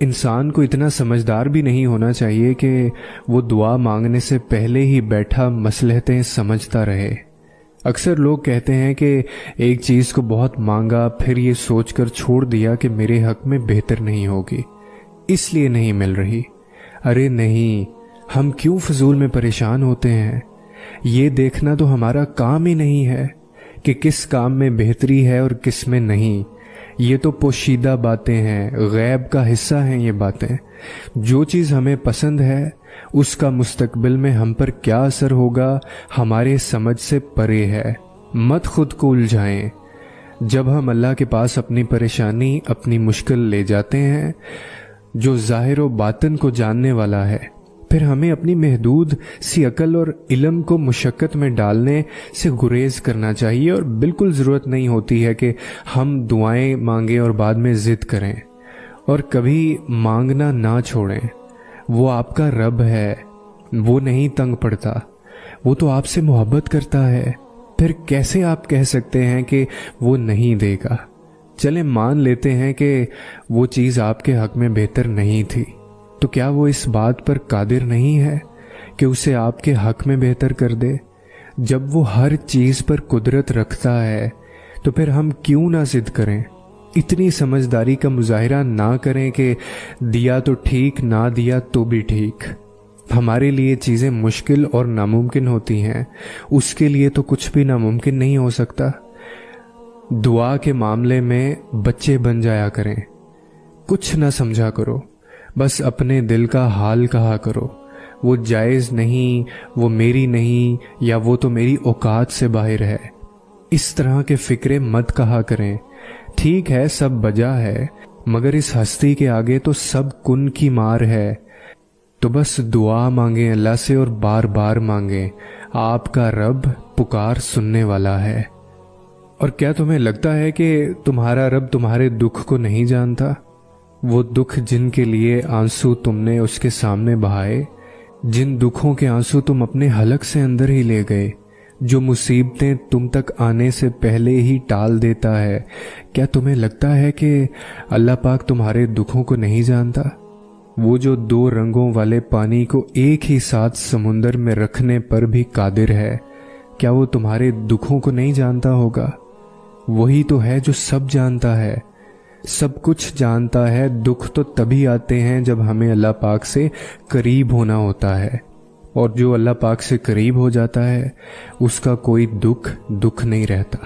انسان کو اتنا سمجھدار بھی نہیں ہونا چاہیے کہ وہ دعا مانگنے سے پہلے ہی بیٹھا مصلحتیں سمجھتا رہے۔ اکثر لوگ کہتے ہیں کہ ایک چیز کو بہت مانگا، پھر یہ سوچ کر چھوڑ دیا کہ میرے حق میں بہتر نہیں ہوگی، اس لیے نہیں مل رہی۔ ارے نہیں، ہم کیوں فضول میں پریشان ہوتے ہیں؟ یہ دیکھنا تو ہمارا کام ہی نہیں ہے کہ کس کام میں بہتری ہے اور کس میں نہیں۔ یہ تو پوشیدہ باتیں ہیں، غیب کا حصہ ہیں یہ باتیں۔ جو چیز ہمیں پسند ہے اس کا مستقبل میں ہم پر کیا اثر ہوگا ہمارے سمجھ سے پرے ہے۔ مت خود کو الجھائیں۔ جب ہم اللہ کے پاس اپنی پریشانی، اپنی مشکل لے جاتے ہیں، جو ظاہر و باطن کو جاننے والا ہے، پھر ہمیں اپنی محدود سی عقل اور علم کو مشقت میں ڈالنے سے گریز کرنا چاہیے، اور بالکل ضرورت نہیں ہوتی ہے کہ ہم دعائیں مانگیں اور بعد میں ضد کریں۔ اور کبھی مانگنا نہ چھوڑیں۔ وہ آپ کا رب ہے، وہ نہیں تنگ پڑتا، وہ تو آپ سے محبت کرتا ہے۔ پھر کیسے آپ کہہ سکتے ہیں کہ وہ نہیں دے گا؟ چلیں مان لیتے ہیں کہ وہ چیز آپ کے حق میں بہتر نہیں تھی، تو کیا وہ اس بات پر قادر نہیں ہے کہ اسے آپ کے حق میں بہتر کر دے؟ جب وہ ہر چیز پر قدرت رکھتا ہے تو پھر ہم کیوں نہ ضد کریں؟ اتنی سمجھداری کا مظاہرہ نہ کریں کہ دیا تو ٹھیک، نہ دیا تو بھی ٹھیک۔ ہمارے لیے چیزیں مشکل اور ناممکن ہوتی ہیں، اس کے لیے تو کچھ بھی ناممکن نہیں ہو سکتا۔ دعا کے معاملے میں بچے بن جایا کریں، کچھ نہ سمجھا کرو، بس اپنے دل کا حال کہا کرو۔ وہ جائز نہیں، وہ میری نہیں، یا وہ تو میری اوقات سے باہر ہے، اس طرح کے فکرے مت کہا کریں۔ ٹھیک ہے سب بجا ہے، مگر اس ہستی کے آگے تو سب کن کی مار ہے۔ تو بس دعا مانگیں اللہ سے، اور بار بار مانگیں، آپ کا رب پکار سننے والا ہے۔ اور کیا تمہیں لگتا ہے کہ تمہارا رب تمہارے دکھ کو نہیں جانتا؟ وہ دکھ جن کے لیے آنسو تم نے اس کے سامنے بہائے، جن دکھوں کے آنسو تم اپنے حلق سے اندر ہی لے گئے، جو مصیبتیں تم تک آنے سے پہلے ہی ٹال دیتا ہے، کیا تمہیں لگتا ہے کہ اللہ پاک تمہارے دکھوں کو نہیں جانتا؟ وہ جو 2 رنگوں والے پانی کو ایک ہی ساتھ سمندر میں رکھنے پر بھی قادر ہے، کیا وہ تمہارے دکھوں کو نہیں جانتا ہوگا؟ وہی تو ہے جو سب جانتا ہے، سب کچھ جانتا ہے۔ دکھ تو تبھی آتے ہیں جب ہمیں اللہ پاک سے قریب ہونا ہوتا ہے، اور جو اللہ پاک سے قریب ہو جاتا ہے اس کا کوئی دکھ نہیں رہتا۔